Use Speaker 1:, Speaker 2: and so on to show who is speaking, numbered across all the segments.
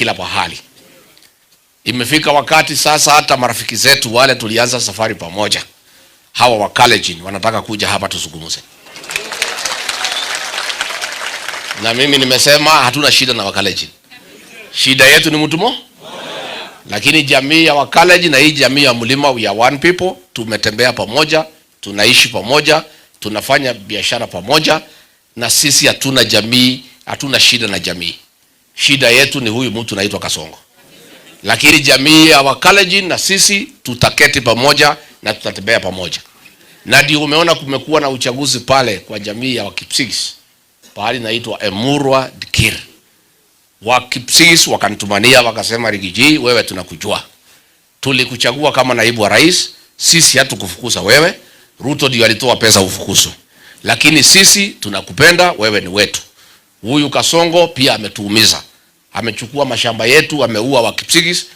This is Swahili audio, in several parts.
Speaker 1: kila pahali. Imefika wakati sasa hata marafiki zetu wale tulianza safari pamoja, hawa wa Kalenjin wanataka kuja hapa tuzungumze. Na mimi nimesema hatuna shida na Wakalenjin. Shida yetu ni mtu mmoja. Lakini jamii ya Wakalenjin na hii jamii ya Mlima, we are one people. Tumetembea pamoja, tunaishi pamoja, tunafanya biashara pamoja, na sisi hatuna jamii, hatuna shida na jamii. Shida yetu ni huyu mtu anaitwa Kasongo. Lakini jamii ya Wakalenjin na sisi tutaketi pamoja na tutatembea pamoja. Na ndio umeona kumekuwa na uchaguzi pale kwa jamii ya Wakipsigis, pahali naitwa Emurwa Dikir. Wakipsigis wakanitumania wakasema, Rigiji, wewe tunakujua. Tulikuchagua kama naibu wa rais, sisi hatukufukuza wewe. Ruto ndio alitoa pesa ufukuzo. Lakini sisi tunakupenda, wewe ni wetu. Huyu Kasongo pia ametuumiza. Amechukua mashamba yetu, ameua Wakipsigis.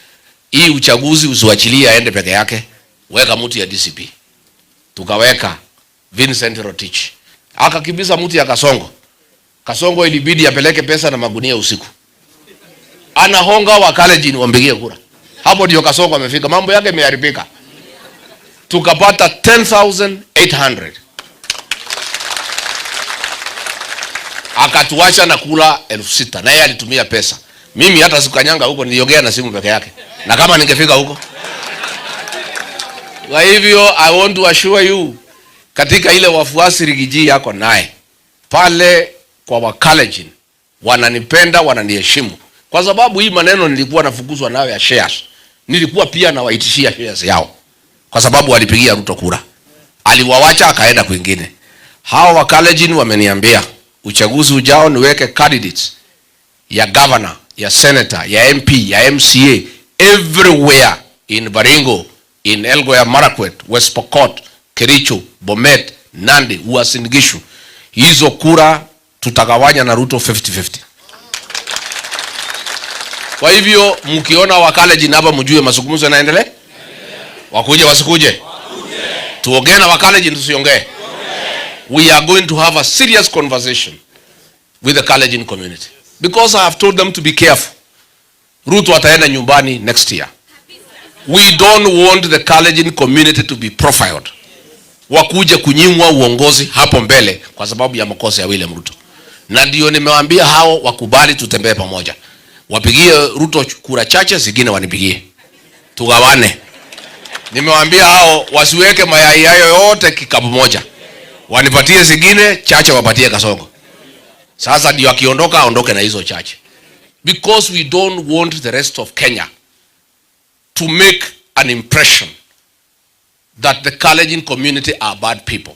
Speaker 1: Hii uchaguzi usiwachilie aende peke yake. Weka mtu ya DCP. Tukaweka Vincent Rotich. Akakimbiza mtu ya Kasongo. Kasongo ilibidi apeleke pesa na magunia usiku. Anahonga Wakalenjin wampigie kura. Hapo ndio Kasongo amefika. Mambo yake yameharibika. Tukapata 10,800. Akatuacha na kula 6,000. Na yeye alitumia pesa. Mimi hata sikanyanga huko, niliongea na simu peke yake. Na kama ningefika huko. Kwa hivyo I want to assure you, katika ile wafuasi Rigiji yako naye pale kwa Wakalenjin wananipenda, wananiheshimu. Kwa sababu hii maneno nilikuwa nafukuzwa nayo ya shares, nilikuwa pia nawaitishia shares yao. Kwa sababu walipigia Ruto kura. Aliwawacha akaenda kwingine. Hawa Wakalenjin wameniambia uchaguzi ujao niweke candidates ya governor, ya senator, ya MP, ya MCA everywhere in Baringo, in Elgeyo Marakwet, West Pokot, Kericho, Bomet, Nandi, Uasin Gishu. Hizo kura tutagawanya na Ruto 50-50. Kwa hivyo mkiona Wakalenjin hapa mjue mazungumzo yanaendelea. Wakuje wasikuje? Tuongee na Wakalenjin tusiongee? We are going to have a serious conversation with the Kalenjin community. Because I have told them to be careful. Ruto ataenda nyumbani next year. We don't want the Kalenjin community to be profiled. Wakuje kunyimwa uongozi hapo mbele kwa sababu ya makosa ya William Ruto. Na ndio nimewaambia hao wakubali tutembee pamoja. Wapigie Ruto kura chache, zingine wanipigie. Tugawane. Nimewaambia hao wasiweke mayai hayo yote kikapu moja. Wanipatie zingine chache, wapatie Kasongo. Sasa ndio akiondoka aondoke na hizo chache. Because we don't want the rest of Kenya to make an impression that the Kalenjin community are bad people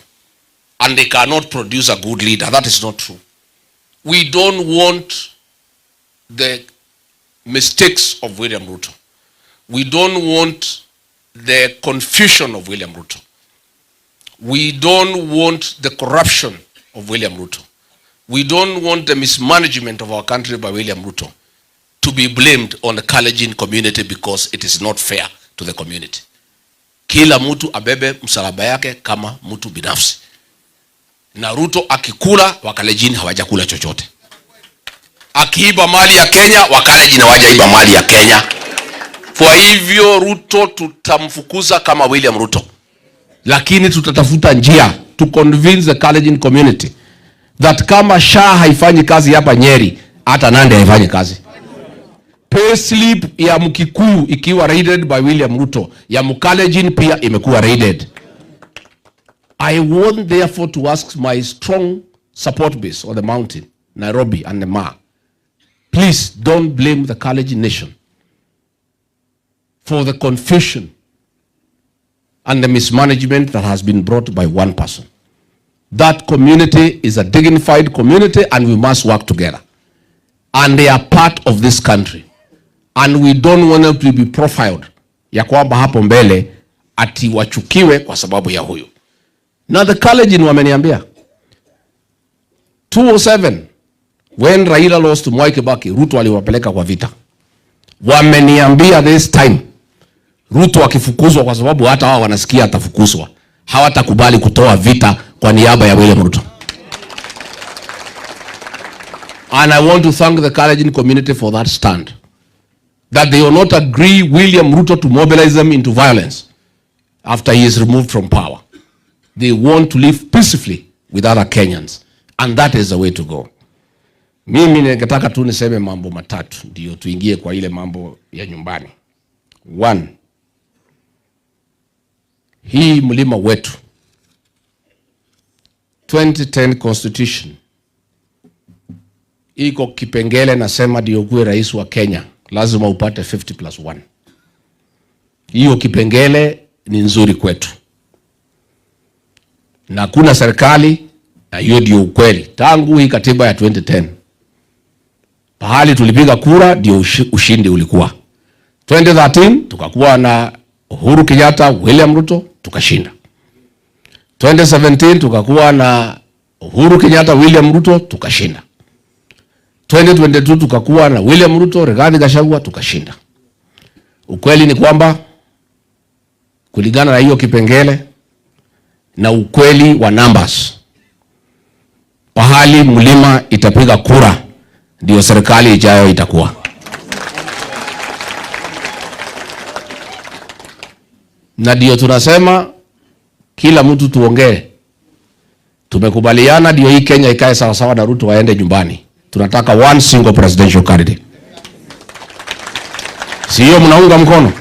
Speaker 1: and they cannot produce a good leader. That is not true. We don't want the mistakes of William Ruto. We don't want the confusion of William Ruto. We don't want the corruption of William Ruto. We don't want the mismanagement of our country by William Ruto to be blamed on the Kalenjin community because it is not fair to the community. Kila mtu abebe msalaba yake kama mtu binafsi. Na Ruto akikula, Wakalenjin hawajakula chochote. Akiiba mali ya Kenya, Wakalenjin hawajaiba mali ya Kenya. Kwa hivyo Ruto tutamfukuza kama William Ruto. Lakini tutatafuta njia to convince the Kalenjin community that kama SHA haifanyi kazi hapa Nyeri, hata Nandi haifanyi kazi. Payslip ya Mkikuyu ikiwa raided by William Ruto, ya Mkalenjin pia imekuwa raided. I want therefore to ask my strong support base on the mountain, Nairobi and the Maa, please don't blame the Kalenjin nation for the confusion and the mismanagement that has been brought by one person. That community is a dignified community and we must work together. And they are part of this country. And we don't want them to be profiled. Ya kwamba hapo mbele ati wachukiwe kwa sababu ya huyu. Now the Kalenjin wameniambia 2007 when Raila lost to Mwai Kibaki, Ruto aliwapeleka kwa vita. Wameniambia this time Ruto akifukuzwa, kwa sababu hata hao wanasikia atafukuzwa, hawatakubali kutoa vita kwa niaba ya William Ruto. And I want to thank the Kalenjin community for that stand. that they will not agree William Ruto to mobilize them into violence after he is removed from power. They want to live peacefully with other Kenyans, and that is the way to go. Mimi ningetaka tu niseme mambo matatu ndio tuingie kwa ile mambo ya nyumbani. One, hii mlima wetu 2010 constitution iko kipengele nasema ndio kuwe rais wa Kenya lazima upate 50+1. Hiyo kipengele ni nzuri kwetu, na kuna serikali, na hiyo ndio ukweli. Tangu hii katiba ya 2010 pahali tulipiga kura ndio ushindi ulikuwa. 2013 tukakuwa na Uhuru Kenyatta, William Ruto, tukashinda. 2017 tukakuwa na Uhuru Kenyatta, William Ruto, tukashinda. 2022 tukakuwa na William Ruto, Rigathi Gachagua, tukashinda. Ukweli ni kwamba kulingana na hiyo kipengele na ukweli wa numbers, pahali mlima itapiga kura ndio serikali ijayo itakuwa. Na ndio tunasema kila mtu tuongee. Tumekubaliana ndio hii Kenya ikae sawa sawa na Ruto waende nyumbani. Tunataka one single presidential candidate. Sio mnaunga mkono?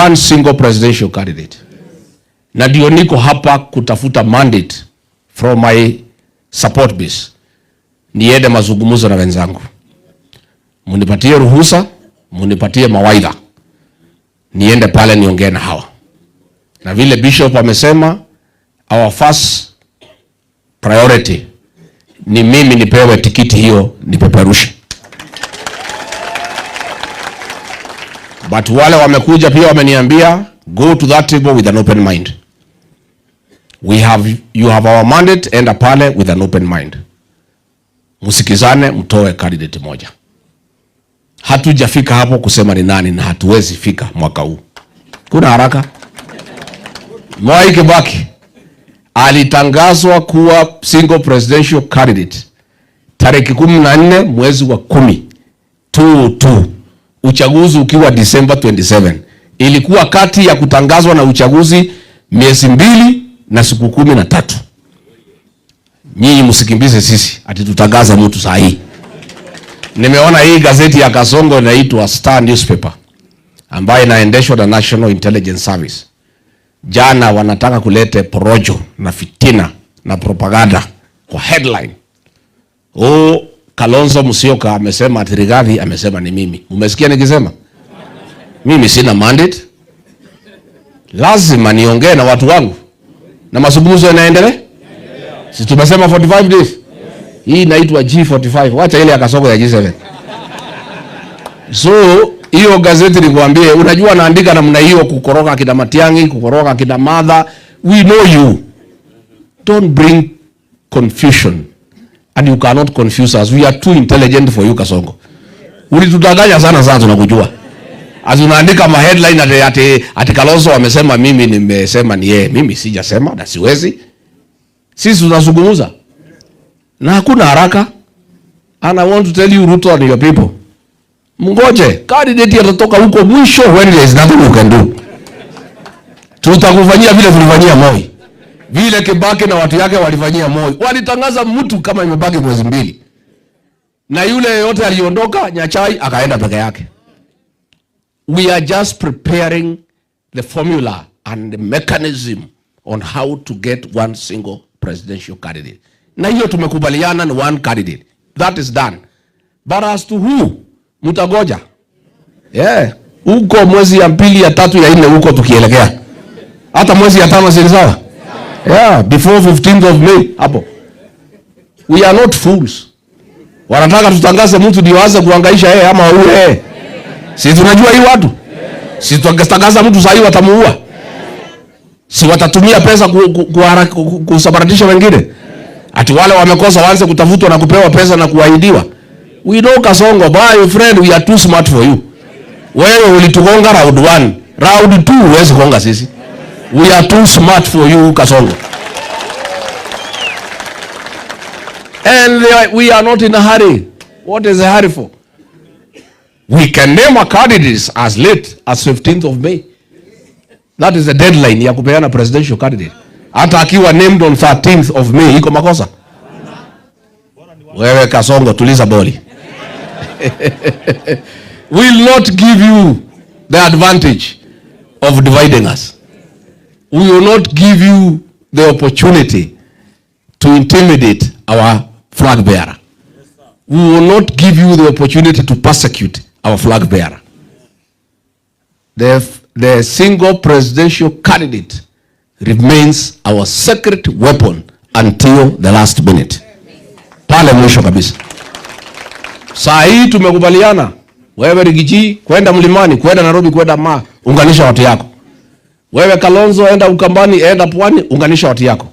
Speaker 1: One single presidential candidate. Na ndio niko hapa kutafuta mandate from my support base. Niende mazungumzo na wenzangu. Munipatie ruhusa, munipatie mawaidha. Niende pale niongee na hawa. Na vile Bishop amesema, our first priority ni mimi nipewe tikiti hiyo nipeperushe. But wale wamekuja pia wameniambia go to that table with an open mind. You have our mandate, enda pale with an open mind. Musikizane, mtoe candidate moja. Hatujafika hapo kusema ni nani, na hatuwezi fika mwaka huu. Kuna haraka. Mwai Kibaki alitangazwa kuwa single presidential candidate tarehe 14 mwezi wa 10 22, uchaguzi ukiwa December 27. Ilikuwa kati ya kutangazwa na uchaguzi miezi 2 na siku 13. Nyinyi msikimbize sisi ati tutangaza mtu saa hii. Nimeona hii gazeti ya Kasongo inaitwa Star Newspaper ambayo inaendeshwa na National Intelligence Service. Jana wanataka kulete porojo na fitina na propaganda kwa headline. Kalonzo Musyoka amesema ati Rigathi amesema ni mimi. Umesikia nikisema? Mimi sina mandate. Lazima niongee na watu wangu. Na mazungumzo yanaendelea? Si tumesema 45 days. Hii inaitwa G45. Wacha ile ya Kasongo ya G7. So hiyo gazeti nikwambie, unajua naandika namna hiyo kukoroka kina Matiang'i, kukoroka kina Madha. We know you. Don't bring confusion. And you cannot confuse us. We are too intelligent for you, Kasongo. Ulitudanganya sana sasa tunakujua. As unaandika ma headline ati Kalonzo amesema mimi nimesema ni yeye. Mimi sijasema na siwezi. Sisi tunazungumza. Na hakuna haraka. And I want to tell you, Ruto and your people, Mungoje, candidate atatoka huko mwisho when there is nothing you can do. Tutakufanyia vile tulifanyia Moi. Vile Kibaki na watu yake walifanyia Moi. Walitangaza mtu kama imebaki mwezi 2. Na yule yote aliondoka, Nyachai akaenda peke yake. We are just preparing the formula and the mechanism on how to get one single presidential candidate. Na hiyo tumekubaliana ni one candidate. That is done. But as to who, mutagoja. Yeah. Huko mwezi ya 2, ya 3, ya 4 huko tukielekea. Hata mwezi ya 5 si sawa? Yeah, before 15th of May hapo. We are not fools. Wanataka tutangaze mtu ndio aanze kuhangaisha yeye ama yeye. Si tunajua hii watu? Si tutangaza mtu sasa watamuua. Si watatumia pesa kusabaratisha wengine. Ati wale wamekosa waanze kutafutwa na kupewa pesa na kuahidiwa. We know Kasongo, my friend, we are too smart for you. Wewe ulitugonga round 1, round 2 huwezi kugonga sisi. We are too smart for you, Kasongo. And we are not in a hurry. What is a hurry for? We can name our candidates as late as 15th of May. That is the deadline ya kupeana presidential candidate. Hata akiwa named on 13th of May iko makosa. Wewe Kasongo, tuliza boli. Will not give you the advantage of dividing us. We will not give you the opportunity to intimidate our flag bearer. We will not give you the opportunity to persecute our flag bearer. The single presidential candidate remains our secret weapon until the last minute. Pale mwisho kabisa. Saa hii tumekubaliana, wewe Rigiji kwenda mlimani, kwenda Nairobi, kwenda unganisha watu yako. Wewe Kalonzo enda Ukambani, enda Pwani, unganisha watu yako.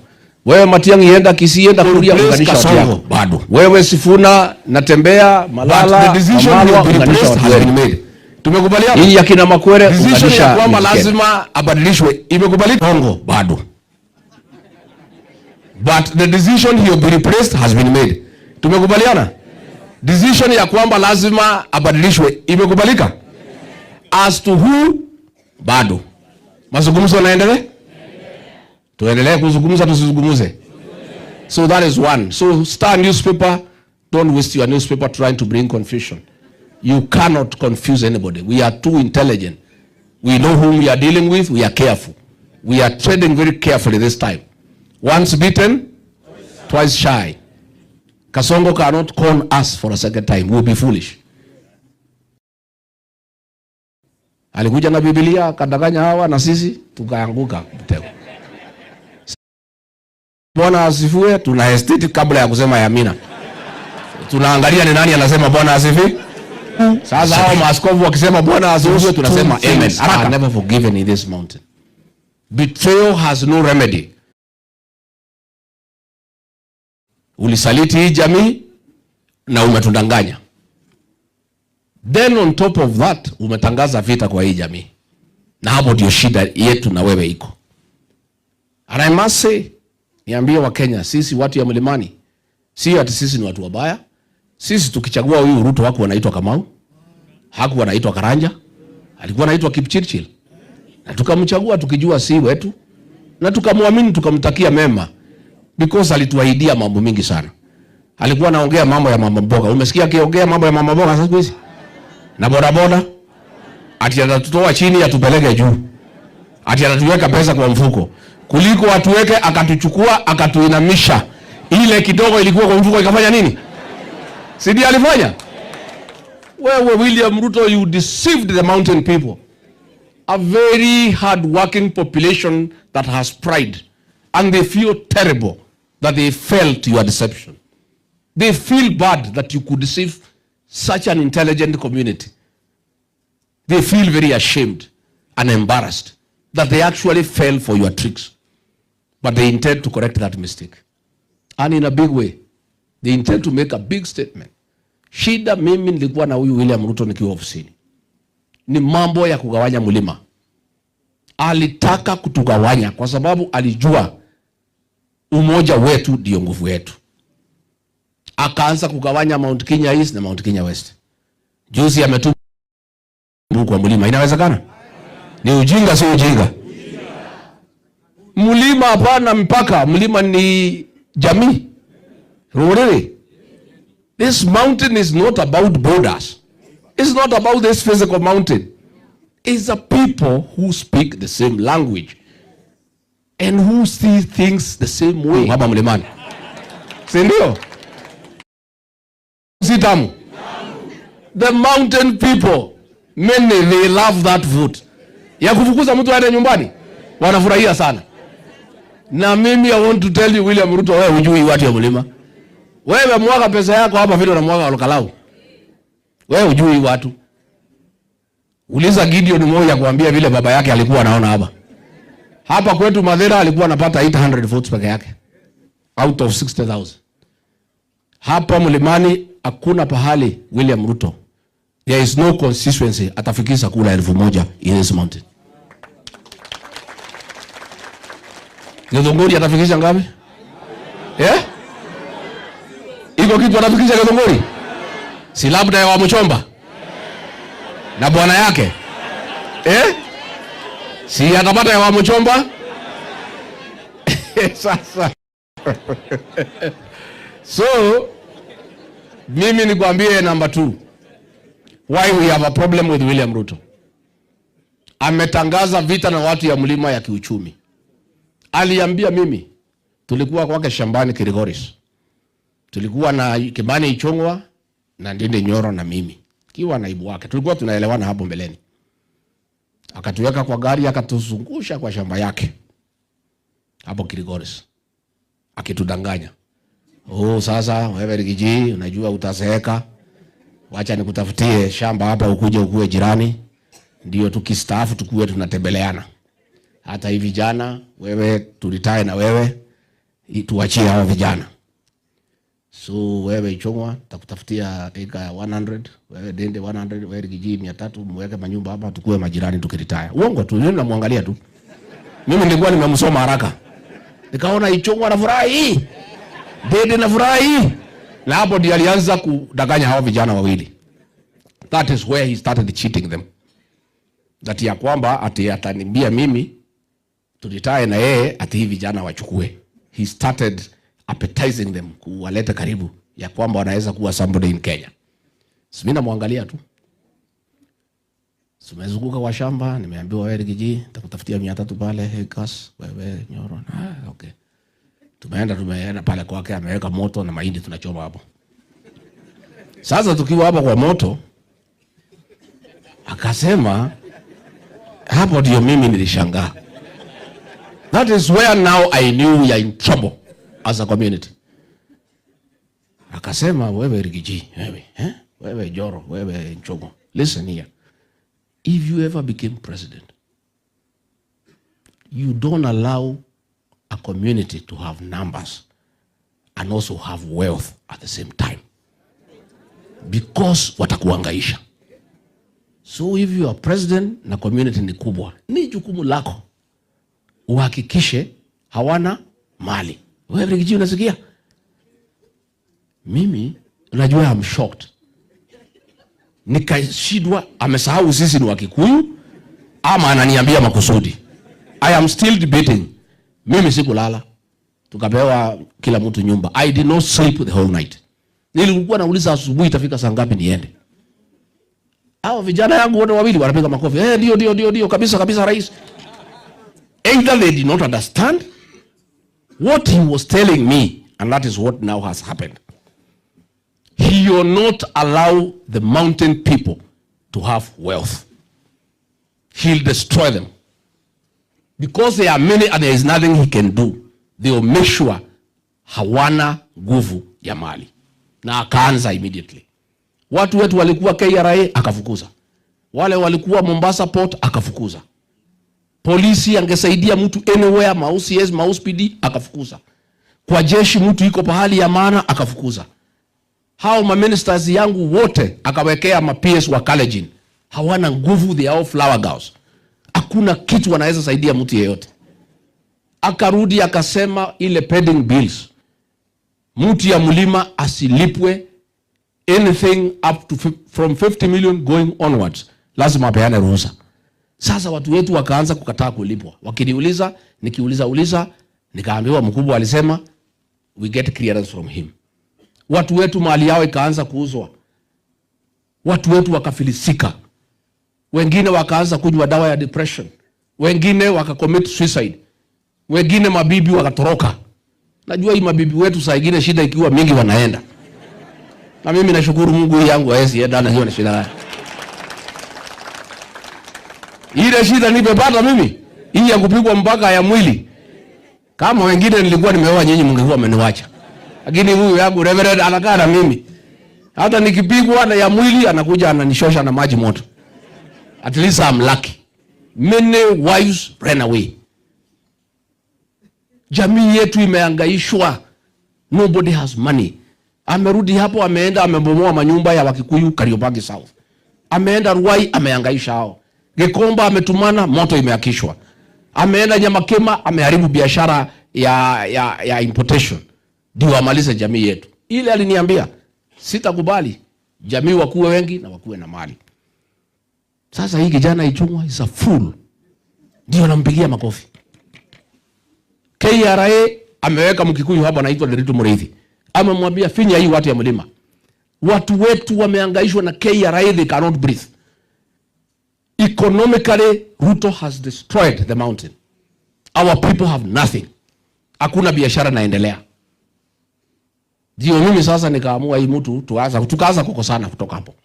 Speaker 1: Wewe Matiang'i enda Kisii, enda Kuria, unganisha watu yako. Bado. Wewe Sifuna, Natembea, Malala, Wamalwa, unganisha watu yako. Tumekubaliana. Hii yakina Makwere, unganisha kwamba lazima abadilishwe. Imekubalika Kongo, bado. But the decision he will be replaced has been made. Tumekubaliana. Decision ya kwamba lazima abadilishwe imekubalika. As to who, bado. Mazungumzo yanaendelea? Tuendelee kuzungumza, tusizungumuze. So that is one. So Star newspaper, don't waste your newspaper trying to bring confusion. You cannot confuse anybody. We are too intelligent. We know whom we are dealing with. We are careful. We are treading very carefully this time. Once bitten, twice shy. Kasongo cannot con us for a second time. We'll be foolish. Alikuja na Biblia, kadanganya hawa na sisi, tukaanguka mtego. Bwana asifiwe, tuna hesitate kabla ya kusema amina. Tunaangalia ni nani anasema Bwana asifiwe. Sasa hao maaskofu wakisema Bwana asifiwe, tunasema amen. I can never forgiven in this mountain. Betrayal has no remedy. Ulisaliti hii jamii na umetudanganya. Then on top of that, umetangaza vita kwa hii jamii. Na hapo ndio shida yetu na wewe iko. And I must say, niambie wa Kenya, sisi watu ya mlimani, si ati sisi ni watu wabaya. Sisi tukichagua huyu Ruto wako wanaitwa Kamau, haku wanaitwa Karanja, alikuwa anaitwa Kipchirchir. Na tukamchagua tukijua si wetu, na tukamwamini, tukamtakia mema. Because alituahidia mambo mingi sana. Alikuwa anaongea mambo ya mama mboga. Umesikia akiongea mambo ya mama mboga sasa hivi? Na boda boda ati atatutoa chini atupeleke juu. Ati atatuweka pesa kwa mfuko. Kuliko atuweke akatuchukua akatuinamisha. Ile kidogo ilikuwa kwa mfuko ikafanya nini? Sidi alifanya? Wewe William Ruto, you deceived the mountain people. A very hard working population that has pride, and they feel terrible that they fell to your deception. They feel bad that you could deceive such an intelligent community. They feel very ashamed and embarrassed that they actually fell for your tricks. But they intend to correct that mistake. And in a big way, they intend to make a big statement. Shida mimi nilikuwa na huyu William Ruto nikiwa ofisini ni mambo ya kugawanya mlima. Alitaka kutugawanya kwa sababu alijua umoja wetu ndio nguvu yetu. Akaanza kugawanya Mount Kenya East na Mount Kenya West. Juzi ametuma kwa mlima. Inawezekana? Ni ujinga, si ujinga? Mlima hapana mpaka, mlima ni jamii. Really? This mountain is not about borders. It's not about this physical mountain. It's a people who speak the same language and who see things the same way. Hapa mlimani. Si ndio? Sitamu. The mountain people, many, they love that vote. Ya kufukuza mtu aende nyumbani, wanafurahia sana. Na mimi I want to tell you William Ruto, wewe hujui watu ya mlima. Wewe mwaga pesa yako hapa vile unamwaga Olokalau. Wewe hujui watu. Uliza Gideon mmoja kuambia vile baba yake alikuwa anaona hapa. Hapa kwetu Mathera alikuwa anapata 800 votes peke yake out of 60,000. Hapa mlimani hakuna pahali William Ruto, there is no constituency atafikisha kula 1,000 in this mountain. Githunguri atafikisha ngapi? Iko kitu atafikisha Githunguri? Si labda ya Wamuchomba? na bwana yake si atapata ya Wamuchomba? Sasa so mimi nikwambie number 2, why we have a problem with William Ruto. Ametangaza vita na watu ya mlima ya kiuchumi. Aliambia mimi, tulikuwa kwake shambani Kirigoris, tulikuwa na Kimani Ichung'wa na Ndindi Nyoro na mimi kiwa naibu wake, tulikuwa tunaelewana hapo mbeleni. Akatuweka kwa gari, akatuzungusha kwa shamba yake hapo Kirigoris, akitudanganya, sasa wewe Rigiji unajua utazeeka, wacha nikutafutie shamba hapa ukuje ukue jirani, ndio tukistaafu tukue tunatembeleana. Hata hivi vijana wewe tulitae na wewe tuachie hao vijana. So wewe Ichung'wa takutafutia eka 100, wewe Dende 100, wewe Rigiji 300, muweke manyumba hapa tukue majirani tukiritaya. Uongo tu, yeye namwangalia tu. Mimi nilikuwa nimemsoma haraka. Nikaona Ichung'wa anafurahi, Dende anafurahi. Na hapo ndiye alianza kudanganya hao vijana wawili. That is where he started cheating them. That ya kwamba ataniambia mimi tulitae na yeye ati hivi vijana wachukue. He started appetizing them, kuwaleta karibu ya kwamba wanaweza kuwa somebody in Kenya. Mimi namwangalia tu. Tumezunguka kwa shamba, nimeambiwa wewe Rigiji nitakutafutia 300 pale Hekas, wewe Nyoro. Okay. Tumeenda pale kwake, ameweka moto na mahindi tunachoma hapo. Sasa tukiwa hapa kwa moto, akasema hapo ndio mimi nilishangaa. That is where now I knew we are in trouble as a community. Akasema wewe Rigiji, wewe Joro, wewe Nchogo, listen here. If you ever became president, you don't allow a community to have numbers and also have wealth at the same time, because watakuangaisha. So if you are president na community ni kubwa, ni jukumu lako uhakikishe hawana mali. Wewe Rigiji unasikia? Mimi unajua I'm shocked. Nikashidwa amesahau sisi ni Wakikuyu ama ananiambia makusudi. I am still debating. Mimi sikulala. Tukapewa kila mtu nyumba. I did not sleep the whole night. Nilikuwa nauliza asubuhi itafika saa ngapi niende. Hao vijana yangu wote wawili wanapiga makofi. Ndio kabisa rais. Either they did not understand what he was telling me, and that is what now has happened. He will not allow the mountain people to have wealth. He'll destroy them. Because there are many and there is nothing he can do. They will make sure hawana nguvu ya mali. Na akaanza immediately. Watu wetu walikuwa KRA akafukuza. Wale walikuwa Mombasa Port akafukuza. Polisi angesaidia mtu anywhere, Mausies, Mauspidi akafukuza. Kwa jeshi mtu iko pahali ya maana akafukuza. Hao ministers yangu wote akawekea PS wa Kalenjin. Hawana nguvu, they are all flower girls. Hakuna kitu wanaweza saidia mtu yeyote. Akarudi akasema ile pending bills, mtu ya mlima asilipwe anything up to from 50 million going onwards. Lazima apeane ruhusa. Sasa watu wetu wakaanza kukataa kulipwa. Wakiniuliza, nikiuliza, nikaambiwa mkubwa alisema we get clearance from him. Watu wetu mali yao ikaanza kuuzwa. Watu wetu wakafilisika. Wengine wakaanza kunywa dawa ya depression. Wengine wakacommit suicide. Wengine mabibi wakatoroka. Najua hii mabibi wetu saa nyingine shida ikiwa mingi wanaenda. Na mimi nashukuru Mungu yangu haezi enda na hiyo na shida. Ile shida nimepata mimi, hii ya kupigwa mpaka ya mwili. Kama wengine nilikuwa nimeoa nyinyi mngekuwa mmeniacha. Lakini huyu yangu Reverend anakaa na mimi. Hata nikipigwa na ya mwili anakuja ananishosha na maji moto. At least I'm lucky. Many wives ran away. Jamii yetu imehangaishwa. Nobody has money. Amerudi hapo, ameenda amebomoa manyumba ya Wakikuyu Kariobangi South. Ameenda Ruai amehangaisha hao. Gikomba ametumana moto imeakishwa. Ameenda Nyamakema ameharibu biashara ya importation. Ndio amalize jamii yetu. Ile aliniambia sitakubali jamii wakuwe wengi na wakuwe na mali. Sasa hii kijana Ichung'wa is a fool. Ndio nampigia makofi. KRA ameweka Mkikuyu hapa anaitwa Nderitu Muriithi. Amemwambia finya hii watu ya mlima. Watu wetu wamehangaishwa na KRA, they cannot breathe. Economically, Ruto has destroyed the mountain. Our people have nothing. Hakuna biashara inaendelea. Ndio mimi sasa nikaamua hii mtu tukaanza kukosana kutoka hapo.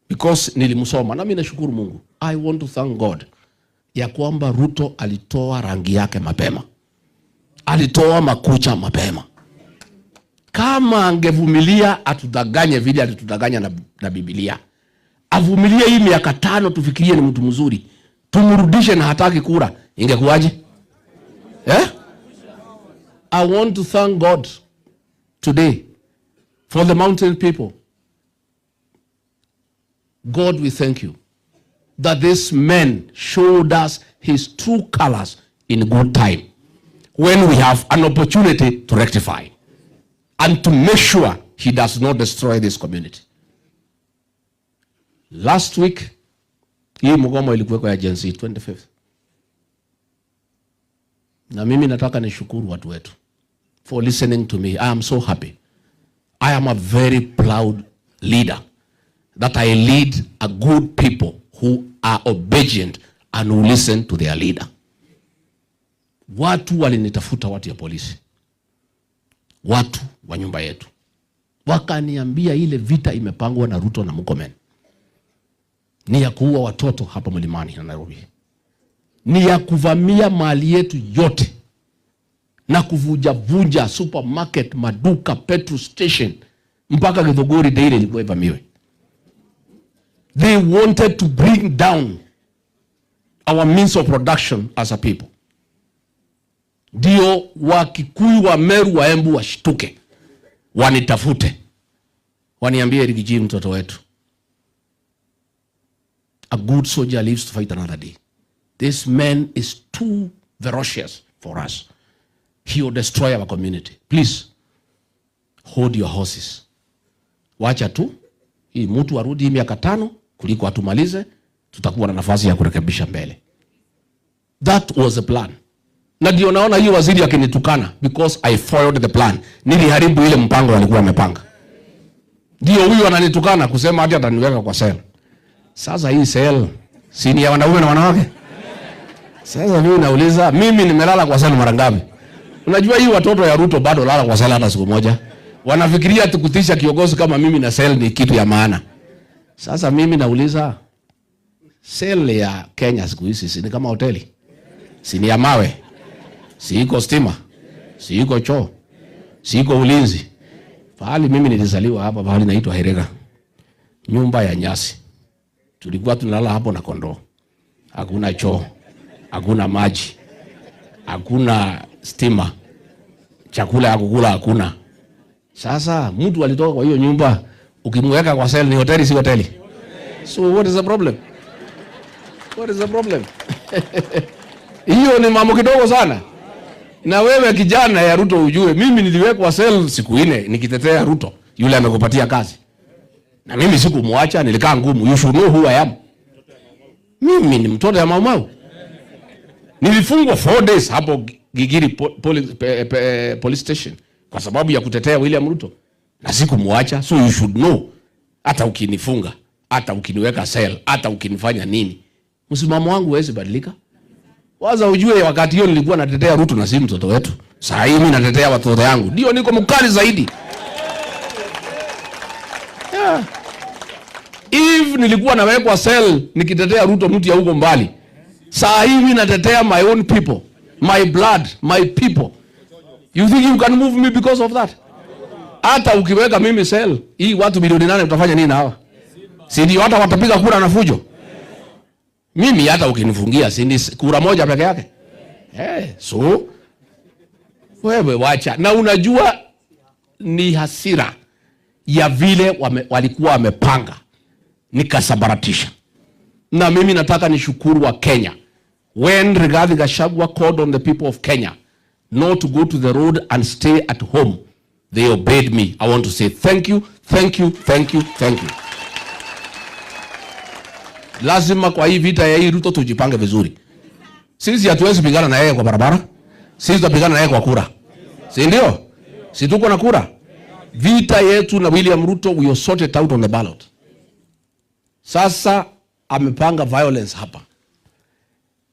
Speaker 1: Because nilimsoma na mimi nashukuru Mungu. I want to thank God ya kwamba Ruto alitoa rangi yake mapema. Alitoa makucha mapema. Kama angevumilia atudanganye vile alitudanganya na Biblia. Avumilie hii miaka 5 tufikirie ni mtu mzuri. Tumrudishe na hataki kura. Ingekuwaje? I want to thank God today for the mountain people. God, we thank you that this man showed us his true colors in good time when we have an opportunity to rectify and to make sure he does not destroy this community. Last week, hii mgomo ilikuwa ya Gen Z 25th. Na mimi nataka nishukuru watu wetu for listening to me. I am so happy. I am a very proud leader that I lead a good people who are obedient and who listen to their leader. Watu walinitafuta, watu ya polisi, watu wa nyumba yetu, wakaniambia ile vita imepangwa na Ruto na Murkomen ni ya kuua watoto hapa Mlimani na Nairobi, ni ya kuvamia mali yetu yote na kuvunja supermarket, maduka, petrol station, mpaka Githunguri Dairy ilikuwa ivamiwe. They wanted to bring down our means of production as a people. Ndio Wakikuyu, wa Meru, wa Embu washtuke, wanitafute, waniambie Rigiji, mtoto wetu, a good soldier lives to fight another day. This man is too ferocious for us. He will destroy our community. Please hold your horses. Wacha tu hii mtu arudi miaka 5 kuliko atumalize, tutakuwa na nafasi ya kurekebisha mbele. That was the plan. Na ndio naona hii waziri akinitukana because I foiled the plan. Niliharibu ile mpango walikuwa wamepanga. Ndio huyu ananitukana kusema hadi ataniweka kwa cell. Sasa hii cell si ni ya wanaume na wanawake? Sasa mimi nauliza, mimi nimelala kwa cell mara ngapi? Unajua hii watoto ya Ruto bado lala kwa cell hata siku moja. Wanafikiria tukutisha kiongozi kama mimi na cell ni kitu ya maana. Sasa mimi nauliza, cell ya Kenya siku hizi si ni kama hoteli? Si ni ya mawe? Si iko stima? Si iko choo? Si iko ulinzi? Pahali mimi nilizaliwa hapa, pahali naitwa Herega, nyumba ya nyasi. Tulikuwa tunalala hapo na kondoo. Hakuna choo, hakuna maji, hakuna stima, chakula ya kukula hakuna. Sasa mtu alitoka kwa hiyo nyumba, ukimweka kwa cell ni hoteli, si hoteli? So what is the problem? What is the problem? Hiyo ni mambo kidogo sana. Na wewe kijana ya Ruto ujue, mimi niliwekwa cell siku 4 nikitetea Ruto, yule amekupatia kazi. Na mimi sikumwacha, nilikaa ngumu. You should know who I am. Mimi ni mtoto ya Mau. Nilifungwa 4 days hapo Gigiri police station kwa sababu ya kutetea William Ruto. Na sikumwacha, so you should know. Hata ukinifunga, hata ukiniweka cell, hata ukinifanya nini, msimamo wangu hawezi badilika. Waza ujue wakati hiyo nilikuwa natetea Ruto na si mtoto wetu. Sasa hivi natetea watoto yangu. Ndio niko mkali zaidi. Yeah. If nilikuwa nawekwa cell nikitetea Ruto mtu ya huko mbali, sasa hivi natetea my own people, my blood, my people. You think you can move me because of that? Hata ukiweka mimi cell, hii watu milioni 8 utafanya nini hawa? Si ndio hata watapiga kura na fujo? Mimi hata ukinifungia si ni kura moja peke yake. So wewe wacha. Na unajua ni hasira ya vile walikuwa wamepanga nikasabaratisha. Na mimi nataka nishukuru wa Kenya. When Rigathi Gachagua called on the people of Kenya not to go to the road and stay at home, they obeyed me. I want to say thank you, thank you, thank you, thank you. Lazima kwa hii vita ya hii Ruto tujipange vizuri. Sisi hatuwezi pigana na yeye kwa barabara. Sisi tutapigana na yeye kwa kura. Si ndio? Si tuko na kura. Vita yetu na William Ruto we will sort it out on the ballot. Sasa amepanga violence hapa.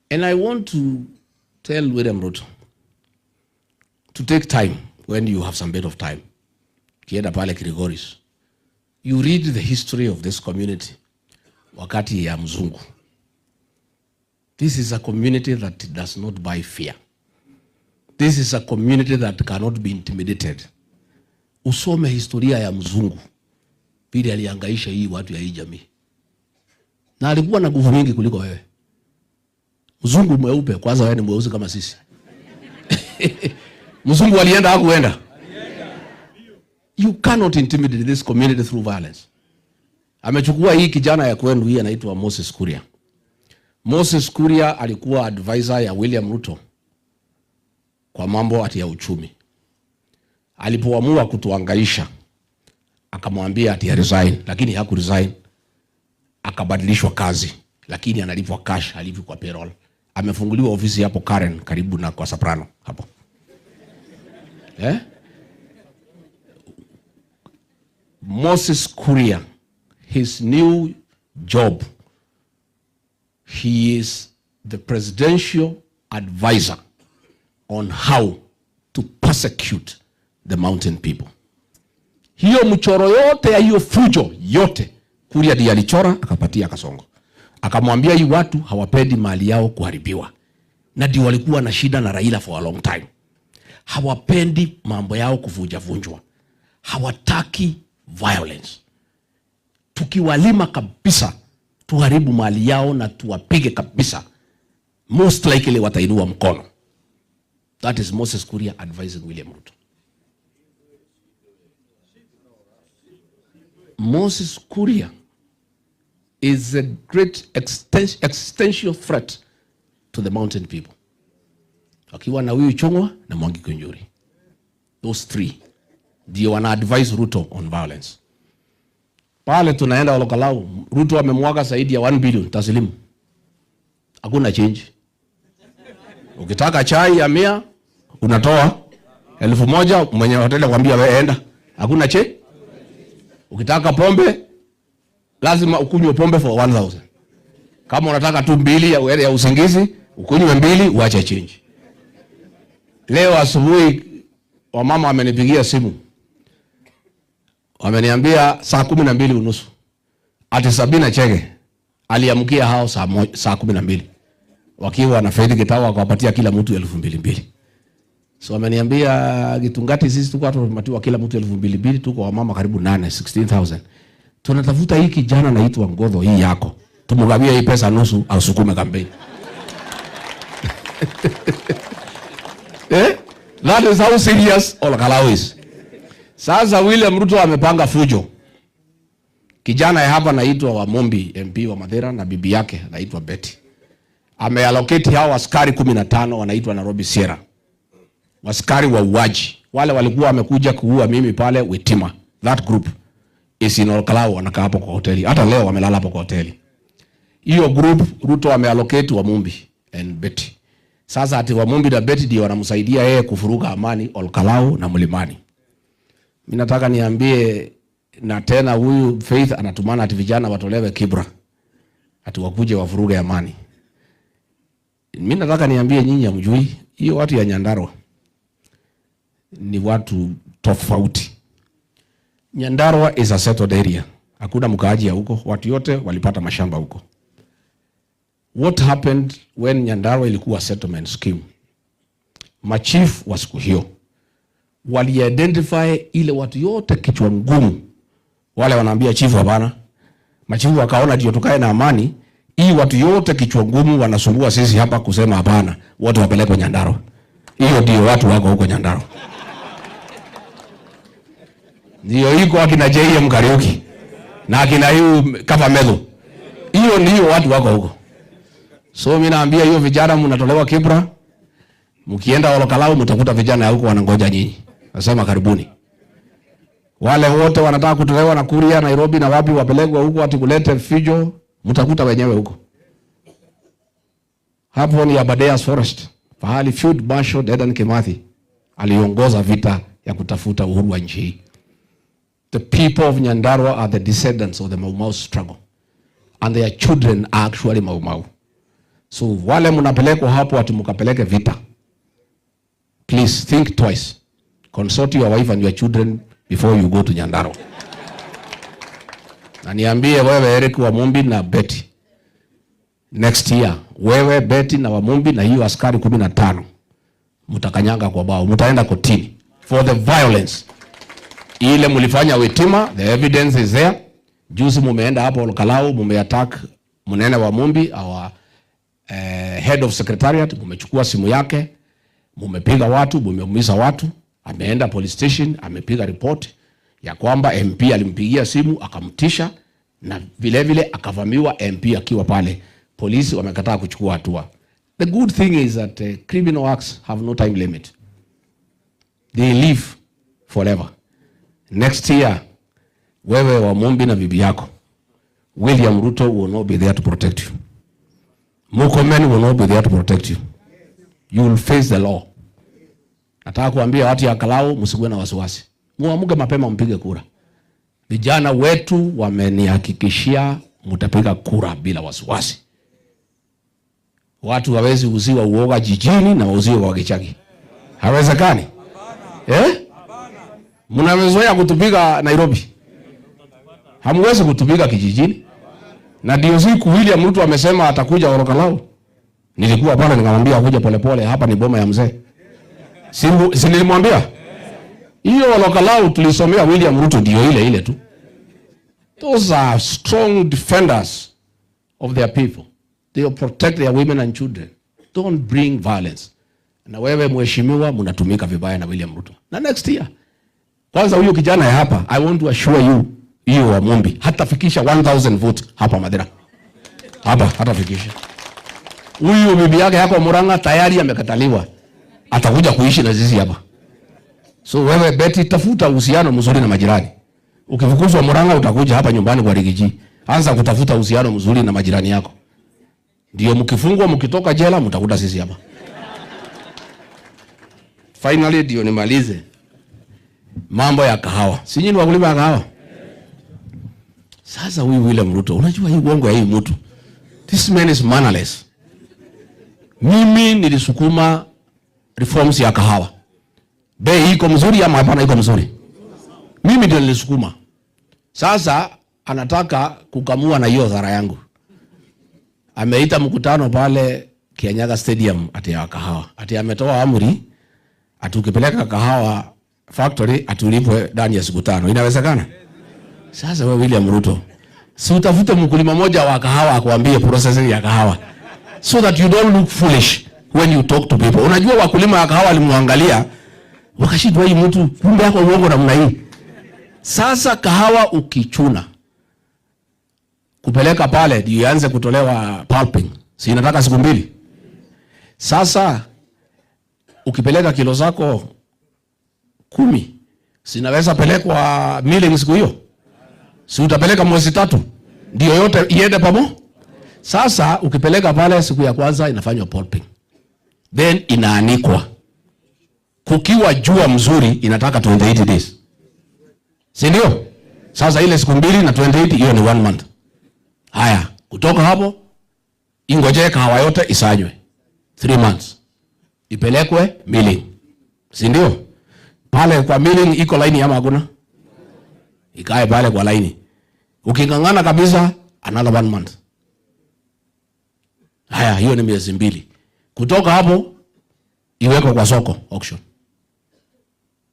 Speaker 1: And I want to tell William Ruto to take time when you have some bit of time. Kienda pale Kirigoris. You read the history of this community wakati ya mzungu. This is a community that does not buy fear. This is a community that cannot be intimidated. Usome historia ya mzungu. Vile aliangaisha hii watu ya hii jamii. Na alikuwa na nguvu mingi kuliko wewe. Mzungu mweupe, kwanza wewe ni mweusi kama sisi. Mzungu alienda hakuenda. You cannot intimidate this community through violence. Amechukua hii kijana ya kwenu hii anaitwa Moses Kuria. Moses Kuria alikuwa advisor ya William Ruto kwa mambo ati ya uchumi. Alipoamua kutuangaisha, akamwambia ati resign, lakini haku resign. Akabadilishwa kazi, lakini analipwa cash, alipwa kwa payroll. Amefunguliwa ofisi hapo Karen karibu na kwa Soprano hapo. Moses Kuria, his new job, he is the presidential advisor on how to persecute the mountain people. Hiyo mchoro yote ya hiyo fujo yote Kuria ndiye alichora akapatia Kasongo. Akamwambia hii watu hawapendi mali yao kuharibiwa. Na ndio walikuwa na shida na Raila for a long time. Hawapendi mambo yao kuvunjwa. Hawataki violence. Tukiwalima kabisa, tuharibu mali yao na tuwapige kabisa, most likely watainua mkono. That is Moses Kuria advising William Ruto. Moses Kuria is a great existential threat to the mountain people. Akiwa na huyu Chongwa na Mwangi Kiunjuri. Those three ndio wana advise Ruto on violence. Pale tunaenda Olokalau, Ruto amemwaga zaidi ya 1 billion taslimu. Hakuna change. Ukitaka chai ya 100 unatoa 1000, mwenye hoteli kwambia wewe enda. Hakuna change. Ukitaka pombe lazima ukunywe pombe for 1000. Kama unataka tu 2 ya usingizi, ukunywe 2 uache change. Leo asubuhi wamama wamenipigia simu. Wameniambia saa 12:30 ati Sabina Chege aliamkia hao saa 12 wakiwa na Faith Gitawa akawapatia kila mtu 2200. So wameniambia Gitungati sisi tuko tumatiwa kila mtu 2200, tuko wamama karibu 16,000. Tunatafuta hii kijana anaitwa Ngodho hii yako. Tumugawia hii pesa nusu au sukume kampeni. That is how serious Olokalau is. Sasa William Ruto amepanga fujo. Kijana ya hapa anaitwa wa Mombi MP wa Mathira na bibi yake anaitwa Betty. Ameallocate hao askari 15 wanaitwa Nairobi Sierra. Askari wa uaji. Wale walikuwa wamekuja kuua mimi pale Wetima. That group is in Olokalau, wanakaa hapo kwa hoteli. Hata leo wamelala hapo kwa hoteli. Hiyo group Ruto ameallocate wa Mombi and Betty. Sasa ati wa Mombi na Betty ndio wanamsaidia yeye kufuruga amani Olokalau na Mlimani. Mimi nataka niambie na tena huyu Faith anatumana ati vijana watolewe Kibra. Ati wakuje wafuruge amani. Mimi nataka niambie nyinyi hamjui hiyo watu ya Nyandarua ni watu tofauti. Nyandarua is a settled area. Hakuna mkaaji ya huko, watu yote walipata mashamba huko. What happened when Nyandarua ilikuwa settlement scheme? Machief wa siku hiyo wali-identify ile watu yote kichwa ngumu. Wale wanaambia chief hapana. Machifu wakaona ndio tukae na amani. Hii watu yote kichwa ngumu wanasumbua sisi hapa kusema hapana. Wote wapelekwe Nyandarua. Hiyo ndio watu wako huko Nyandarua. Ndio iko akina JM Kariuki na akina hiyo Kavamelo. Hiyo ndio watu wako huko. So mimi naambia hiyo vijana mnatolewa Kibra. Mkienda Olokalau mtakuta vijana huko wanangoja nyinyi. Nasema karibuni. Wale wote wanataka kutolewa na Kuria Nairobi na wapi wapelekwe huko ati kulete fijo
Speaker 2: mtakuta wenyewe huko. Hapo ni Abadeas Forest, pahali Field Marshal Dedan Kimathi aliongoza vita ya kutafuta uhuru wa nchi hii. The people of Nyandarua are the descendants of the Mau Mau struggle, and their children are actually Mau Mau. So wale mnapelekwa hapo ati mkapeleke vita, please think twice. Consult your wife and your children before you go to Nyandarua. Na niambie wewe Eric Wamumbi na Betty, next year wewe Betty na Wamumbi na hiyo askari 15 mtakanyanga kwa bao, mtaenda kotini for the violence ile mlifanya Witima. The evidence is there. Juzi mumeenda hapo Olkalau, mumeattack Munene Wamumbi, our head of secretariat, mumechukua simu yake, mumepiga watu, mumeumiza watu. Ameenda police station, amepiga report ya kwamba MP alimpigia simu akamtisha, na vile vile akavamiwa MP akiwa pale. Polisi wamekataa kuchukua hatua. The good thing is that criminal acts have no time limit. They live forever. Next year, wewe Wamumbi na bibi yako, William Ruto will not be there to protect you. Murkomen will not be there to protect you. You will face the law. Nataka kuambia watu ya Kalau, msikuwe na wasiwasi. Muamuke mapema mpige kura. Vijana wetu wamenihakikishia mtapiga kura bila wasiwasi. Watu hawezi uziwa uoga jijini na uziwa kwa Gachagi. Hawezekani? Mnamezoea kutupiga Nairobi. Hamwezi kutupiga kijijini. Na ndio siku William Ruto amesema atakuja Olkalau. Nilikuwa pale nikamwambia akuje polepole, hapa ni boma ya mzee. Si nilimwambia? Hiyo Olkalau tulisomea William Ruto ndio ile tu. Those are strong defenders of their people. They will protect their women and children. Don't bring violence. Na wewe mheshimiwa mnatumika vibaya na William Ruto. Na next year, kwanza huyo kijana ya hapa, I want to assure you, hiyo Wamumbi hatafikisha 1000 votes hapa Madera. Hapa hatafikisha. Huyo bibi yake hapa Murang'a tayari amekataliwa. Atakuja kuishi na sisi hapa. So wewe Betty, tafuta uhusiano mzuri na majirani. Ukifukuzwa Murang'a utakuja hapa nyumbani kwa Rigiji. Anza kutafuta uhusiano mzuri na majirani yako. Ndio mkifungwa mkitoka jela mtakuta sisi hapa. Finally ndio nimalize mambo ya kahawa. Si nyinyi wakulima ya kahawa? Sasa huyu William Ruto, unajua hii uongo ya hii mtu. This man is mannerless. Mimi nilisukuma reforms ya kahawa. Bei iko mzuri ama hapana iko mzuri? Mimi ndio nilisukuma. Sasa anataka kukamua na hiyo dhara yangu. Ameita mkutano pale Kianyaga Stadium ati ya kahawa. Ati ametoa amri atukipeleka kahawa factory atulipwe ndani ya siku 5. Inawezekana? Sasa wewe William Ruto, si utafute mkulima moja wa kahawa akwambie processing ya kahawa, so that you don't look foolish when you talk to people. Unajua wakulima wa kahawa walimwangalia wakashindwa, hii mtu kumbe yako uongo namna hii. Sasa kahawa ukichuna kupeleka pale ndio ianze kutolewa pulping, si inataka siku 2. Sasa ukipeleka kilo zako 10, sinaweza pelekwa milling siku hiyo? Si utapeleka mwezi 3 ndio yote iende pamoja. Sasa ukipeleka pale siku ya kwanza inafanywa pulping, then inaanikwa. Kukiwa jua mzuri inataka 28 days, si ndio? Sasa ile siku 2 na 28 hiyo ni 1 month. Haya, kutoka hapo ingoje kahawa yote isanywe 3 months, ipelekwe milling, si ndio? Pale kwa milling iko line ama hakuna? Ikae pale kwa line. Ukingangana kabisa another 1 month. Haya, hiyo ni miezi 2. Kutoka hapo iweko kwa soko auction.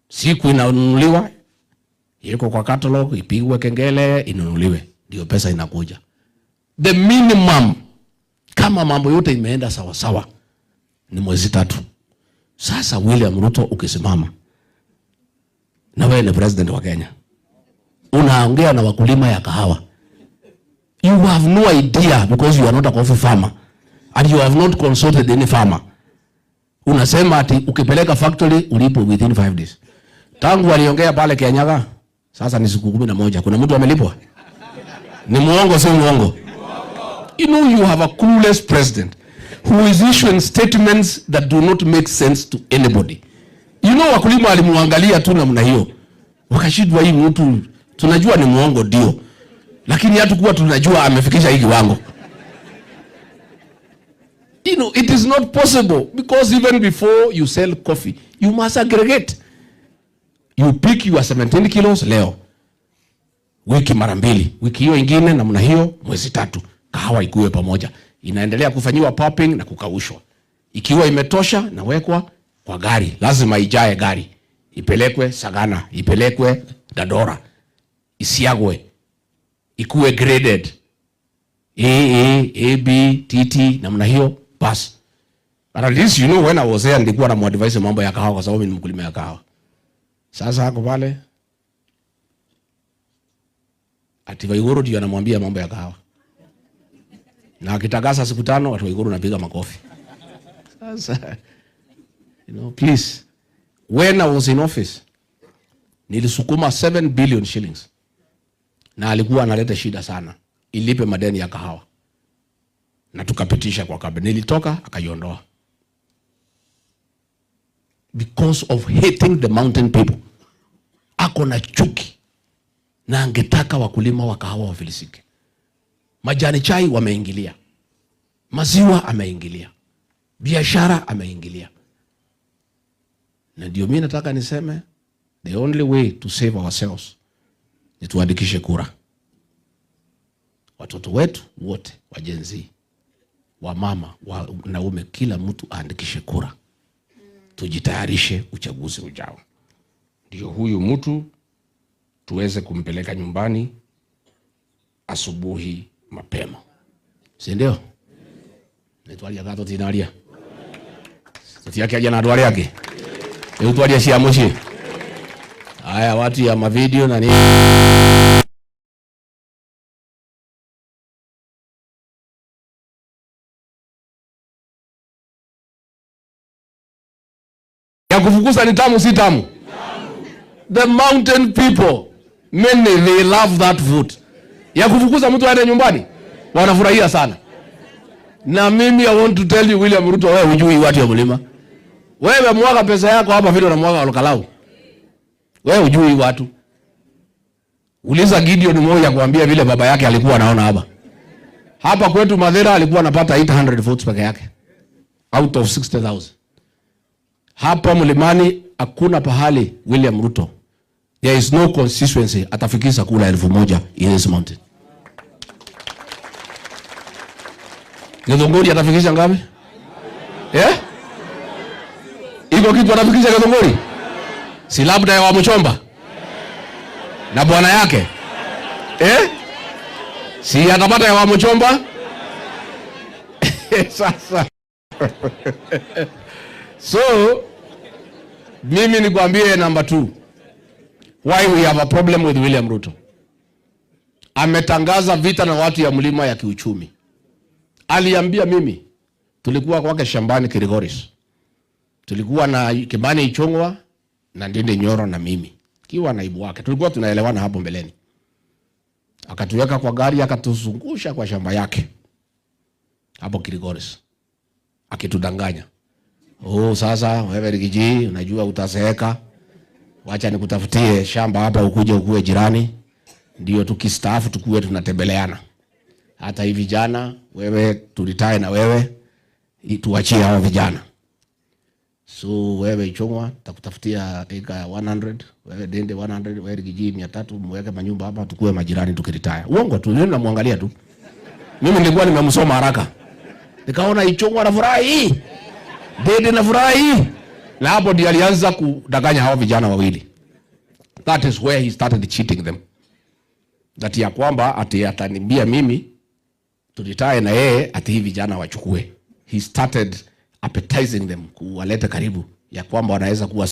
Speaker 2: Siku inanunuliwa, iko kwa catalog, ipigwe kengele, inunuliwe. Ndio pesa inakuja. The minimum kama mambo yote imeenda sawa sawa ni mwezi 3. Sasa William Ruto ukisimama na wewe ni president wa Kenya, unaongea na wakulima ya kahawa. You have no idea because you are not a coffee farmer and you have not consulted any farmer. Unasema ati ukipeleka factory ulipo within 5 days. Tangu waliongea pale Kianyaga, sasa ni siku 11. Kuna mtu amelipwa? Ni muongo si muongo? You know you have a clueless president who is issuing statements that do not make sense to anybody. You know wakulima alimuangalia tu namna hiyo. Wakashindwa, hii mtu tunajua ni muongo ndio, lakini hatakuwa tunajua amefikisha hiki wango. You know, it is not possible, because even before you sell coffee, you must aggregate. You pick your 17 kilos leo, wiki mara mbili, wiki hiyo ingine namna hiyo, mwezi 3, kahawa ikuwe pamoja. Inaendelea kufanyiwa popping na kukaushwa. Ikiwa imetosha, nawekwa kwa gari, lazima ijae gari. Ipelekwe Sagana, ipelekwe Dadora, isiagwe, ikuwe graded. A, B, TT, namna hiyo, pass. But at least you know when I was there, nilikuwa na mwadvise mambo ya kahawa kwa sababu ni mkulima ya kahawa. Sasa hako pale, ati Waiguru ndio anamwambia mambo ya kahawa. Na akitakasa siku 5, watu Waiguru napiga makofi. Sasa, you know, please, when I was in office, nilisukuma 7 billion shillings. Na alikuwa analeta shida sana, ilipe madeni ya kahawa. Na tukapitisha kwa cabinet. Nilitoka akaiondoa. Because of hating the mountain people. Ako na chuki. Na angetaka wakulima wa kahawa wafilisike. Majani chai wameingilia. Maziwa ameingilia. Biashara ameingilia. Na ndio mimi nataka niseme, the only way to save ourselves ni tuandikishe kura. Watoto wetu wote wa Gen Z, wa mama, wa naume, kila mtu aandikishe kura. Tujitayarishe uchaguzi ujao. Ndio huyu mtu tuweze kumpeleka nyumbani asubuhi mapema. Si ndio? Netwalia gato tinalia. Sisi aje na dwali yake. Netwalia si amoshi. Haya watu ya mavideo na nini. Ya kufukuza ni tamu si tamu? The mountain people, many they love that food. Ya kufukuza mtu aende nyumbani, wanafurahia sana. Na mimi I want to tell you, William Ruto, wewe hujui watu ya mlima. Wewe mwaga pesa yako hapa vile unamwaga olokalau. Wewe hujui watu. Uliza Gideon mmoja kuambia vile baba yake alikuwa anaona hapa. Hapa kwetu Mathera alikuwa anapata 800 votes peke yake out of 60,000. Hapa mlimani hakuna pahali William Ruto, there is no constituency atafikisha kula 1,000 in this mountain. Githunguri atafikisha ngapi? Iko kitu atafikisha Githunguri? Si labda ya Wamuchomba na bwana yake? Si atapata ya Wamuchomba? Sasa so mimi nikwambie number 2, why we have a problem with William Ruto. Ametangaza vita na watu ya mlima ya kiuchumi. Aliambia mimi, tulikuwa kwake shambani Kirigoris. Tulikuwa na Kimani Ichung'wa na Ndindi Nyoro na mimi. Kiwa naibu wake. Tulikuwa tunaelewana hapo mbeleni. Akatuweka kwa gari, akatuzungusha kwa shamba yake hapo Kirigoris. Akitudanganya. Sasa wewe Rigiji, unajua utazeeka. Wacha nikutafutie shamba hapa ukuje ukue jirani. Ndio tukistaafu tukue tunatembeleana. Hata hivi vijana wewe tulitae na wewe tuachie hao vijana. So wewe Ichung'wa takutafutia eka 100, wewe Dende 100, wewe Rigiji 300, mweke manyumba hapa tukue majirani tukiritaya. Uongo tu, mimi namwangalia tu. Mimi nilikuwa nimemsoma haraka. Nikaona Ichung'wa anafurahi. Dede na furahi. Na hapo ndiye alianza kudanganya hao vijana wawili. That is where he started cheating them. That ya kwamba ataniambia mimi tulitae na yeye ati hivi vijana wachukue. He started appetizing them, kuwaleta karibu ya kwamba wanaweza kuwa